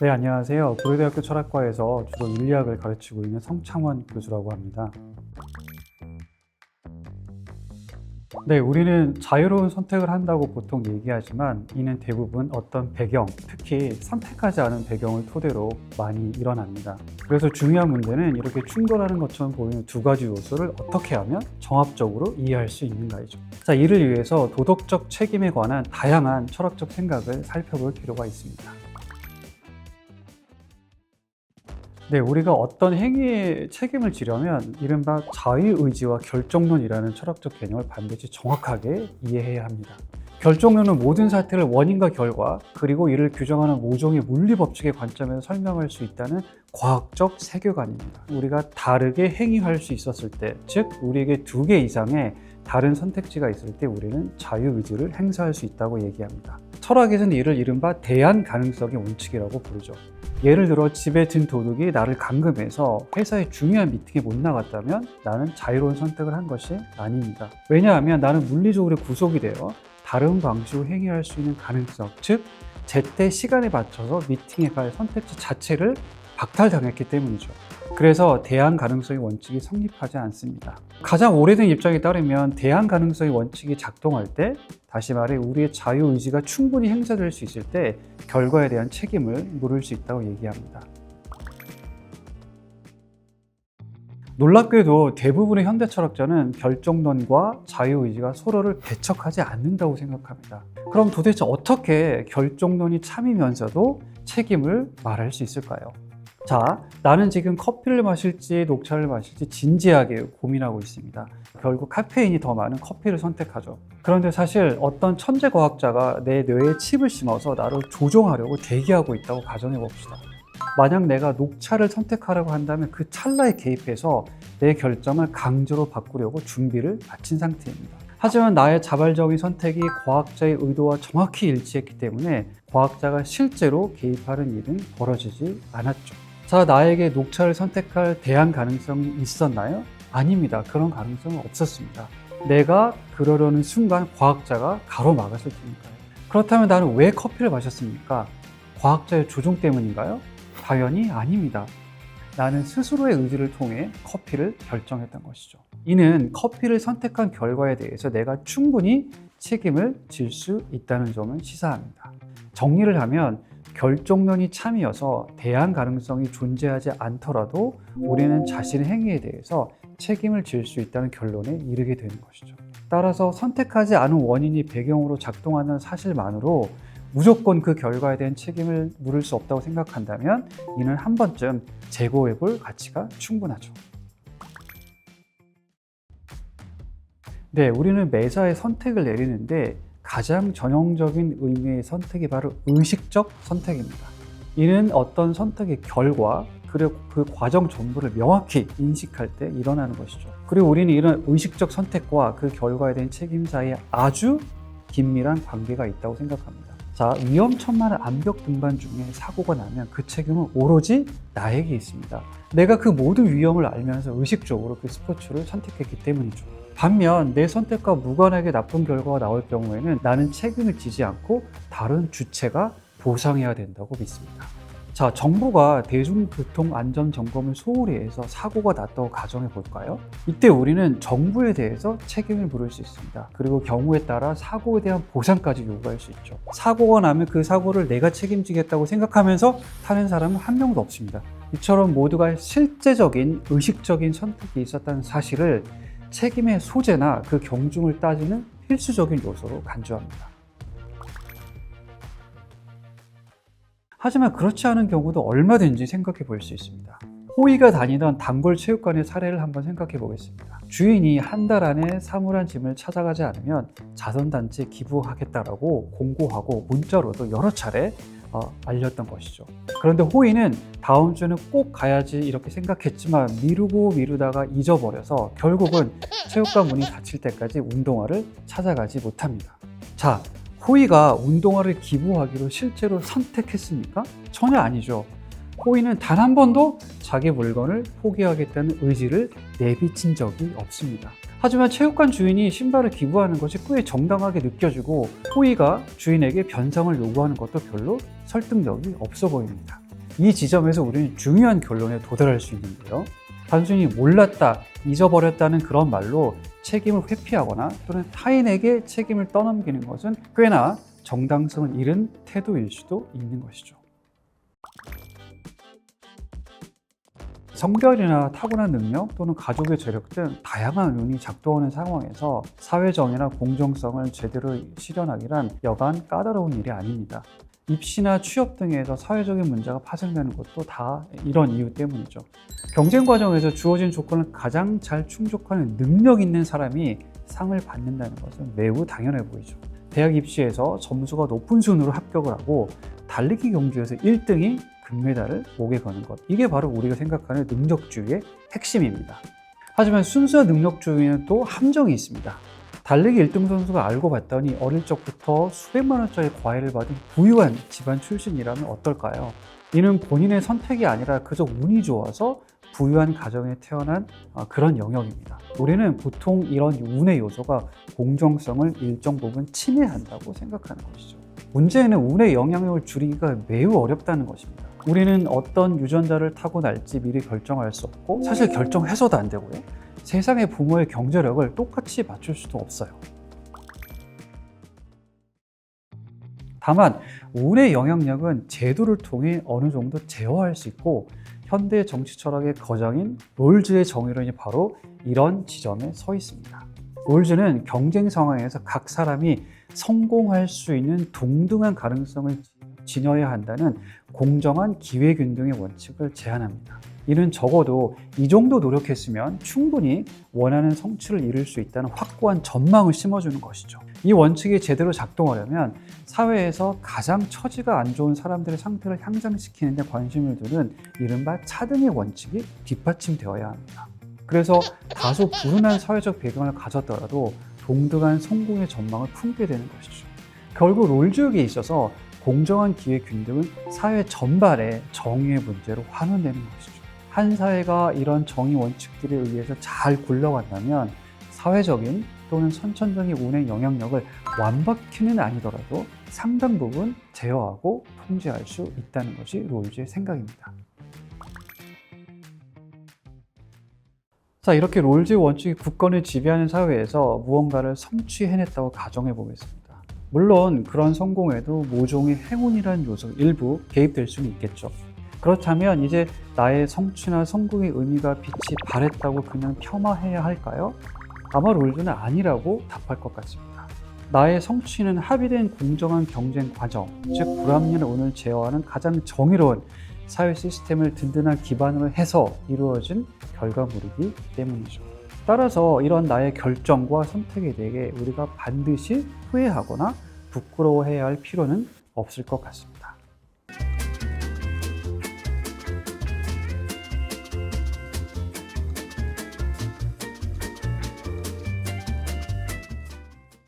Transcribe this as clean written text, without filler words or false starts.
네, 안녕하세요. 고려대학교 철학과에서 주로 윤리학을 가르치고 있는 성창원 교수라고 합니다. 네, 우리는 자유로운 선택을 한다고 보통 얘기하지만 이는 대부분 어떤 배경, 특히 선택하지 않은 배경을 토대로 많이 일어납니다. 그래서 중요한 문제는 이렇게 충돌하는 것처럼 보이는 두 가지 요소를 어떻게 하면 종합적으로 이해할 수 있는가이죠. 자, 이를 위해서 도덕적 책임에 관한 다양한 철학적 생각을 살펴볼 필요가 있습니다. 네, 우리가 어떤 행위에 책임을 지려면 이른바 자유의지와 결정론이라는 철학적 개념을 반드시 정확하게 이해해야 합니다. 결정론은 모든 사태를 원인과 결과, 그리고 이를 규정하는 모종의 물리 법칙의 관점에서 설명할 수 있다는 과학적 세계관입니다. 우리가 다르게 행위할 수 있었을 때, 즉 우리에게 두 개 이상의 다른 선택지가 있을 때 우리는 자유의지를 행사할 수 있다고 얘기합니다. 철학에서는 이를 이른바 대안 가능성의 원칙이라고 부르죠. 예를 들어 집에 든 도둑이 나를 감금해서 회사의 중요한 미팅에 못 나갔다면 나는 자유로운 선택을 한 것이 아닙니다. 왜냐하면 나는 물리적으로 구속이 되어 다른 방식으로 행위할 수 있는 가능성, 즉 제때 시간에 맞춰서 미팅에 갈 선택지 자체를 박탈당했기 때문이죠. 그래서 대안 가능성의 원칙이 성립하지 않습니다. 가장 오래된 입장에 따르면 대안 가능성의 원칙이 작동할 때, 다시 말해 우리의 자유의지가 충분히 행사될 수 있을 때 결과에 대한 책임을 물을 수 있다고 얘기합니다. 놀랍게도 대부분의 현대 철학자는 결정론과 자유의지가 서로를 배척하지 않는다고 생각합니다. 그럼 도대체 어떻게 결정론이 참이면서도 책임을 말할 수 있을까요? 자, 나는 지금 커피를 마실지 녹차를 마실지 진지하게 고민하고 있습니다. 결국 카페인이 더 많은 커피를 선택하죠. 그런데 사실 어떤 천재 과학자가 내 뇌에 칩을 심어서 나를 조종하려고 대기하고 있다고 가정해 봅시다. 만약 내가 녹차를 선택하려고 한다면 그 찰나에 개입해서 내 결정을 강제로 바꾸려고 준비를 마친 상태입니다. 하지만 나의 자발적인 선택이 과학자의 의도와 정확히 일치했기 때문에 과학자가 실제로 개입하는 일은 벌어지지 않았죠. 자, 나에게 녹차를 선택할 대안 가능성이 있었나요? 아닙니다. 그런 가능성은 없었습니다. 내가 그러려는 순간 과학자가 가로막았을 테니까요. 그렇다면 나는 왜 커피를 마셨습니까? 과학자의 조종 때문인가요? 당연히 아닙니다. 나는 스스로의 의지를 통해 커피를 결정했던 것이죠. 이는 커피를 선택한 결과에 대해서 내가 충분히 책임을 질 수 있다는 점을 시사합니다. 정리를 하면 결정론이 참이어서 대안 가능성이 존재하지 않더라도 우리는 자신의 행위에 대해서 책임을 질 수 있다는 결론에 이르게 되는 것이죠. 따라서 선택하지 않은 원인이 배경으로 작동하는 사실만으로 무조건 그 결과에 대한 책임을 물을 수 없다고 생각한다면 이는 한 번쯤 재고해 볼 가치가 충분하죠. 네, 우리는 매사에 선택을 내리는데 가장 전형적인 의미의 선택이 바로 의식적 선택입니다. 이는 어떤 선택의 결과, 그리고 그 과정 전부를 명확히 인식할 때 일어나는 것이죠. 그리고 우리는 이런 의식적 선택과 그 결과에 대한 책임 사이에 아주 긴밀한 관계가 있다고 생각합니다. 자, 위험천만한 암벽 등반 중에 사고가 나면 그 책임은 오로지 나에게 있습니다. 내가 그 모든 위험을 알면서 의식적으로 그 스포츠를 선택했기 때문이죠. 반면 내 선택과 무관하게 나쁜 결과가 나올 경우에는 나는 책임을 지지 않고 다른 주체가 보상해야 된다고 믿습니다. 자, 정부가 대중교통 안전점검을 소홀히 해서 사고가 났다고 가정해 볼까요? 이때 우리는 정부에 대해서 책임을 물을 수 있습니다. 그리고 경우에 따라 사고에 대한 보상까지 요구할 수 있죠. 사고가 나면 그 사고를 내가 책임지겠다고 생각하면서 타는 사람은 한 명도 없습니다. 이처럼 모두가 실제적인 의식적인 선택이 있었다는 사실을 책임의 소재나 그 경중을 따지는 필수적인 요소로 간주합니다. 하지만 그렇지 않은 경우도 얼마든지 생각해 볼 수 있습니다. 호의가 다니던 단골 체육관의 사례를 한번 생각해 보겠습니다. 주인이 한 달 안에 사물한 짐을 찾아가지 않으면 자선단체에 기부하겠다라고 공고하고 문자로도 여러 차례 알렸던 것이죠. 그런데 호의는 다음 주는 꼭 가야지 이렇게 생각했지만 미루다가 잊어버려서 결국은 체육관 문이 닫힐 때까지 운동화를 찾아가지 못합니다. 자, 호의가 운동화를 기부하기로 실제로 선택했습니까? 전혀 아니죠. 호의는 단 한 번도 자기 물건을 포기하겠다는 의지를 내비친 적이 없습니다. 하지만 체육관 주인이 신발을 기부하는 것이 꽤 정당하게 느껴지고 호의가 주인에게 변상을 요구하는 것도 별로 설득력이 없어 보입니다. 이 지점에서 우리는 중요한 결론에 도달할 수 있는데요. 단순히 몰랐다, 잊어버렸다는 그런 말로 책임을 회피하거나 또는 타인에게 책임을 떠넘기는 것은 꽤나 정당성을 잃은 태도일 수도 있는 것이죠. 성별이나 타고난 능력 또는 가족의 재력 등 다양한 운이 작동하는 상황에서 사회정의나 공정성을 제대로 실현하기란 여간 까다로운 일이 아닙니다. 입시나 취업 등에서 사회적인 문제가 파생되는 것도 다 이런 이유 때문이죠. 경쟁 과정에서 주어진 조건을 가장 잘 충족하는 능력 있는 사람이 상을 받는다는 것은 매우 당연해 보이죠. 대학 입시에서 점수가 높은 순으로 합격을 하고 달리기 경주에서 1등이 금메달을 목에 거는 것. 이게 바로 우리가 생각하는 능력주의의 핵심입니다. 하지만 순수한 능력주의는 또 함정이 있습니다. 달리기 1등 선수가 알고 봤더니 어릴 적부터 수백만 원짜리 과외를 받은 부유한 집안 출신이라면 어떨까요? 이는 본인의 선택이 아니라 그저 운이 좋아서 부유한 가정에 태어난 그런 영역입니다. 우리는 보통 이런 운의 요소가 공정성을 일정 부분 침해한다고 생각하는 것이죠. 문제는 운의 영향력을 줄이기가 매우 어렵다는 것입니다. 우리는 어떤 유전자를 타고날지 미리 결정할 수 없고 사실 결정해서도 안 되고요. 세상의 부모의 경제력을 똑같이 맞출 수도 없어요. 다만 운의 영향력은 제도를 통해 어느 정도 제어할 수 있고 현대 정치 철학의 거장인 롤즈의 정의론이 바로 이런 지점에 서 있습니다. 롤즈는 경쟁 상황에서 각 사람이 성공할 수 있는 동등한 가능성을 지녀야 한다는 공정한 기회균등의 원칙을 제안합니다. 이는 적어도 이 정도 노력했으면 충분히 원하는 성취를 이룰 수 있다는 확고한 전망을 심어주는 것이죠. 이 원칙이 제대로 작동하려면 사회에서 가장 처지가 안 좋은 사람들의 상태를 향상시키는 데 관심을 두는 이른바 차등의 원칙이 뒷받침되어야 합니다. 그래서 다소 불운한 사회적 배경을 가졌더라도 동등한 성공의 전망을 품게 되는 것이죠. 결국 롤즈에게 있어서 공정한 기회 균등은 사회 전반의 정의의 문제로 환원되는 것이죠. 한 사회가 이런 정의 원칙들에 의해서 잘 굴러간다면 사회적인 또는 선천적인 운의 영향력을 완벽히는 아니더라도 상당 부분 제어하고 통제할 수 있다는 것이 롤즈의 생각입니다. 자, 이렇게 롤즈의 원칙이 국권을 지배하는 사회에서 무언가를 성취해냈다고 가정해 보겠습니다. 물론 그런 성공에도 모종의 행운이라는 요소 일부 개입될 수는 있겠죠. 그렇다면 이제 나의 성취나 성공의 의미가 빛이 발했다고 그냥 폄하해야 할까요? 아마 롤즈는 아니라고 답할 것 같습니다. 나의 성취는 합의된 공정한 경쟁 과정, 즉 불합리한 운을 제어하는 가장 정의로운 사회 시스템을 든든한 기반으로 해서 이루어진 결과물이기 때문이죠. 따라서 이런 나의 결정과 선택에 대해 우리가 반드시 후회하거나 부끄러워해야 할 필요는 없을 것 같습니다.